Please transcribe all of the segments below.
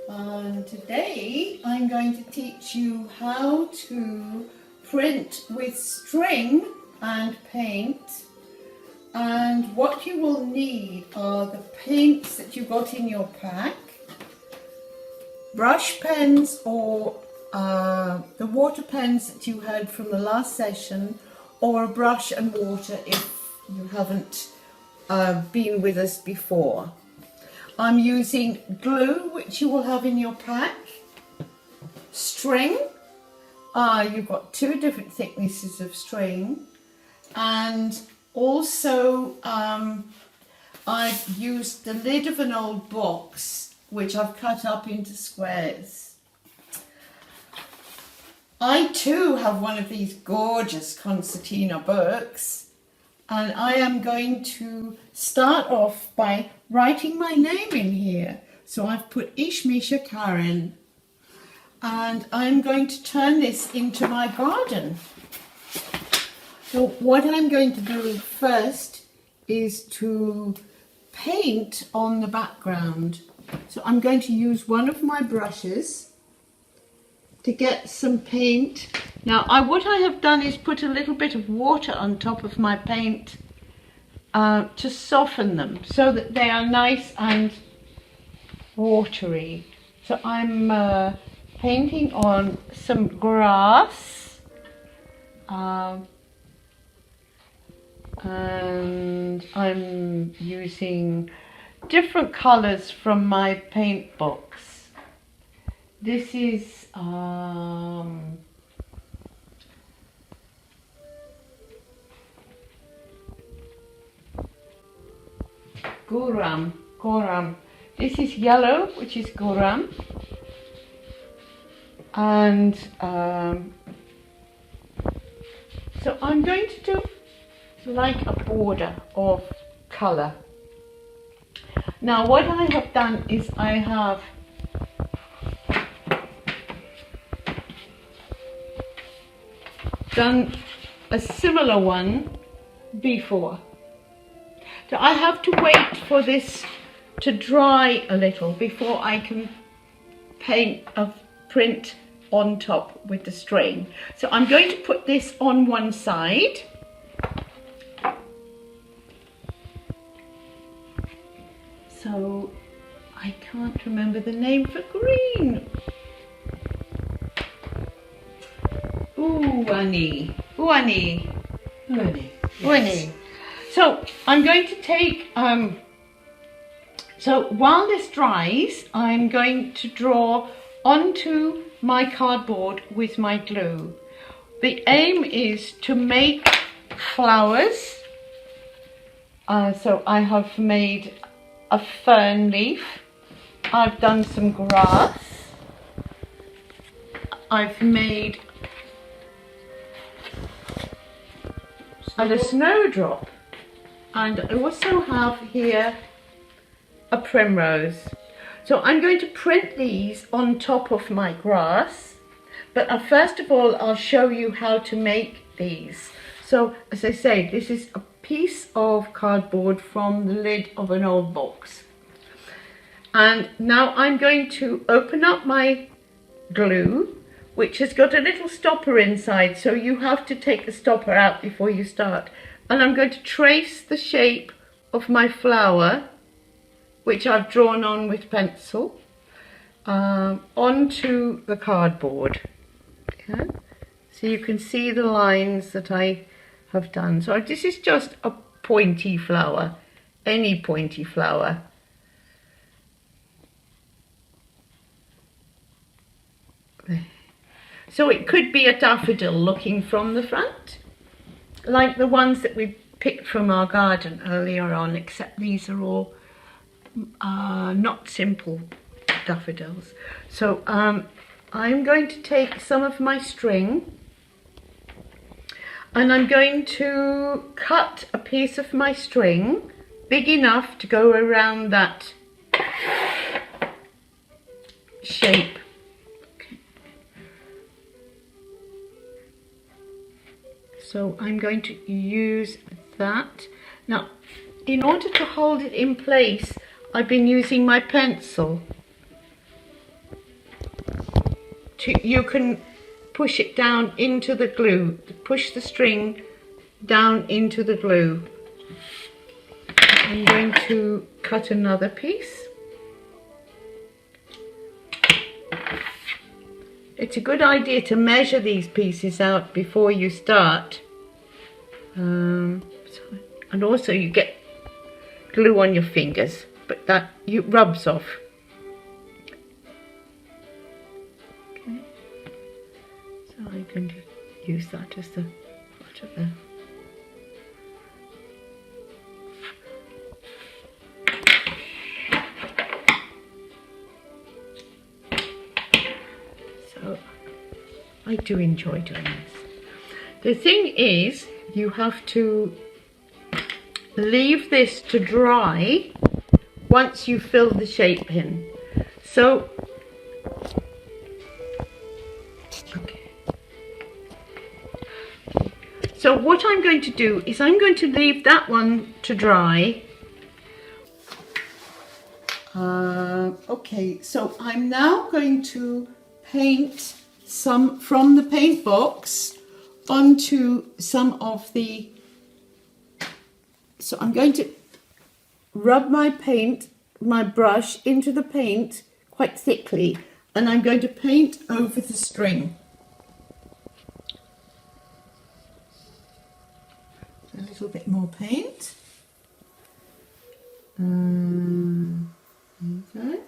And today I'm going to teach you how to print with string and paint, and what you will need are the paints that you got in your pack, brush pens or the water pens that you had from the last session, or a brush and water if you haven't been with us before. I'm using glue, which you will have in your pack, string, you've got 2 different thicknesses of string, and also I've used the lid of an old box which I've cut up into squares. I too have one of these gorgeous concertina books, and I am going to start off by writing my name in here. So I've put Ishmisha Karen, and I'm going to turn this into my garden. So what I'm going to do first is to paint on the background. So I'm going to use one of my brushes to get some paint. Now what I have done is put a little bit of water on top of my paint to soften them so that they are nice and watery. So I'm painting on some grass, and I'm using different colours from my paint box. This is Goram. This is yellow, which is Goram, and so I'm going to do like a border of colour. Now what I have done is I have done a similar one before. So I have to wait for this to dry a little before I can paint a print on top with the string. So I'm going to put this on one side. So I can't remember the name for green. Uani. So I'm going to take, so while this dries, I'm going to draw onto my cardboard with my glue. The aim is to make flowers. So I have made a fern leaf, I've done some grass, I've made a snowdrop, and I also have here a primrose. So I'm going to print these on top of my grass, but first of all I'll show you how to make these. So as I say, this is a piece of cardboard from the lid of an old box, and now I'm going to open up my glue, which has got a little stopper inside, so you have to take the stopper out before you start, and I'm going to trace the shape of my flower, which I've drawn on with pencil, onto the cardboard. Okay? So you can see the lines that I have done. So this is just a pointy flower, any pointy flower. So it could be a daffodil looking from the front, like the ones that we picked from our garden earlier on, except these are all not simple daffodils. So I'm going to take some of my string, and I'm going to cut a piece of my string big enough to go around that shape. Okay. So I'm going to use that. Now, in order to hold it in place, I've been using my pencil. You can push it down into the glue, push the string down into the glue. I'm going to cut another piece. It's a good idea to measure these pieces out before you start. And also you get glue on your fingers, but that rubs off. Okay. So I'm going to use that as the part of the... So I do enjoy doing this. The thing is, you have to leave this to dry once you fill the shape in. So, okay. So what I'm going to do is I'm going to leave that one to dry. Okay, so I'm now going to paint some from the paint box onto some of the... So I'm going to rub my brush into the paint quite thickly, and I'm going to paint over the string. A little bit more paint. Okay.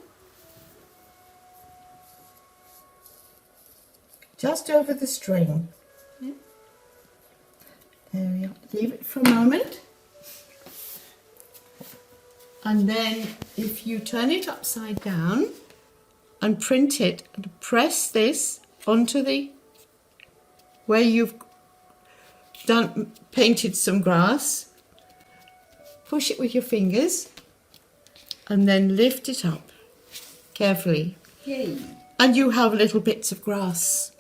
Just over the string. Okay. There we are. Leave it for a moment. And then if you turn it upside down and print it and press this onto the where you've painted some grass, push it with your fingers and then lift it up carefully. Yay. And you have little bits of grass.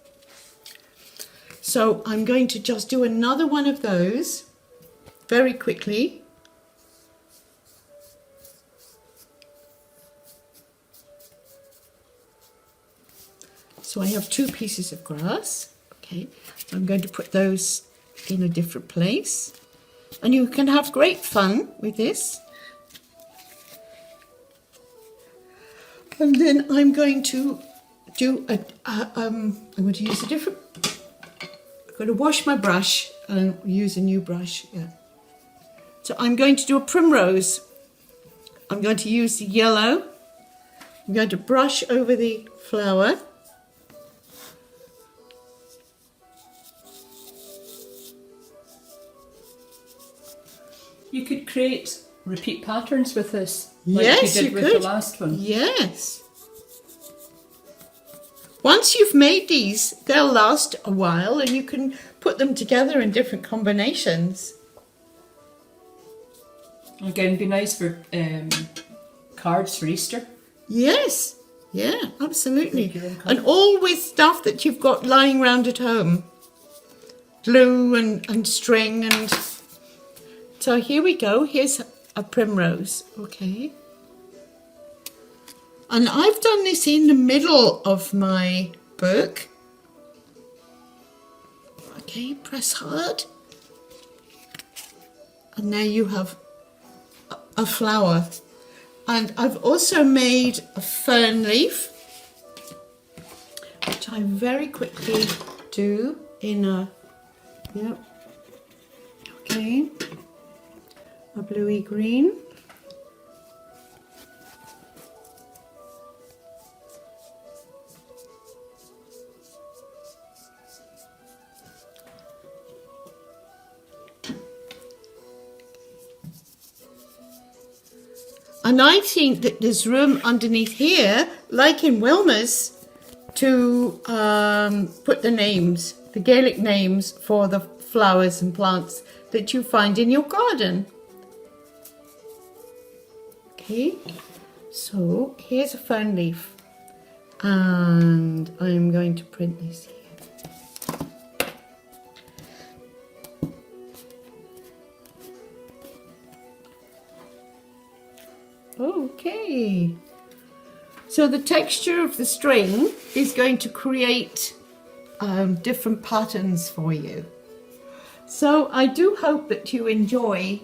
So I'm going to just do another one of those very quickly. So I have two pieces of grass. Okay, I'm going to put those in a different place. And you can have great fun with this. And then I'm going to do I'm going to use a different... I'm going to wash my brush and use a new brush. Yeah. So I'm going to do a primrose. I'm going to use the yellow. I'm going to brush over the flower. You could create repeat patterns with this, like Yes, you did with could. the last one. Yes. Once you've made these, they'll last a while and you can put them together in different combinations. Again, be nice for cards for Easter. Yes, yeah, absolutely. And all with stuff that you've got lying around at home. Glue and string and... So here we go. Here's a primrose, okay. And I've done this in the middle of my book. Okay, press hard. And there you have a flower. And I've also made a fern leaf, which I very quickly do in a, yep, okay, a bluey green. And I think that there's room underneath here, like in Wilma's, to put the names, the Gaelic names for the flowers and plants that you find in your garden. Okay, so here's a fern leaf, and I'm going to print this here. Okay, so the texture of the string is going to create different patterns for you. So I do hope that you enjoy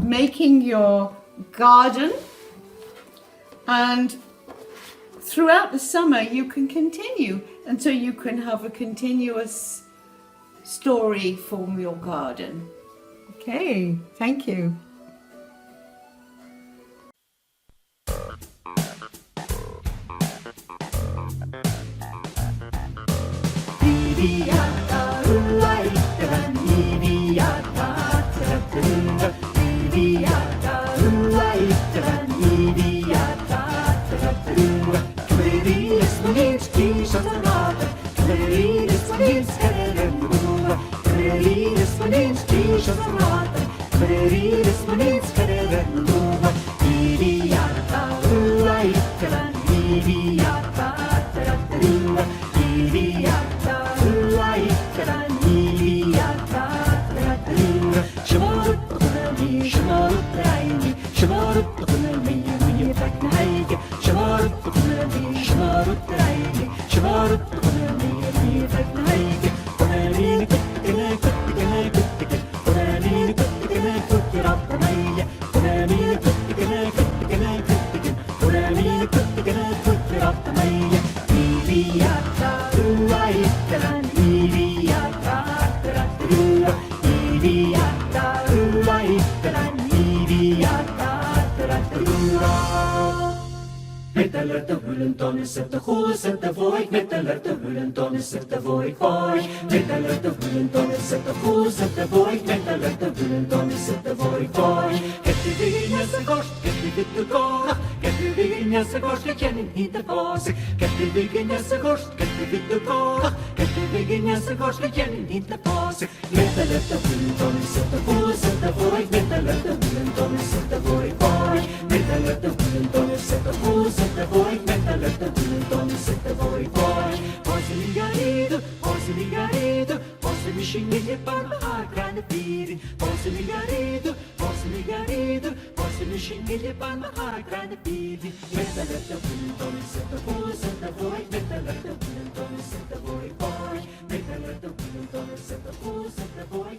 making your garden, and throughout the summer you can continue, and so you can have a continuous story from your garden. Okay, thank you. Zette goe, zette voik, met de lerte hullen tonnen, zette voik, voik. Met de lerte hullen tonnen, zette goe, zette voik, met de lerte hullen tonnen, zette voik, voik. Get de vinya se gost, get de vitte kora, get de vinya se gost, get jenin hinte pose. Get de vinya se gost, get de vitte kora, get de vinya se gost, get jenin hinte pose. Met de lerte hullen tonnen, zette goe, zette voik, met de lerte hullen tonnen, zette voik, voik. Met de lerte hullen tonnen, zette goe, zette voik, met de lerte hullen sette voi poi, posso ligarido, posso mi scingere per la grande piri, posso ligarido, posso mi scingere per la grande piri. Mette lette hullen sette voi, sette voi, mette lette hullen sette voi poi, mette lette hullen sette voi, sette voi,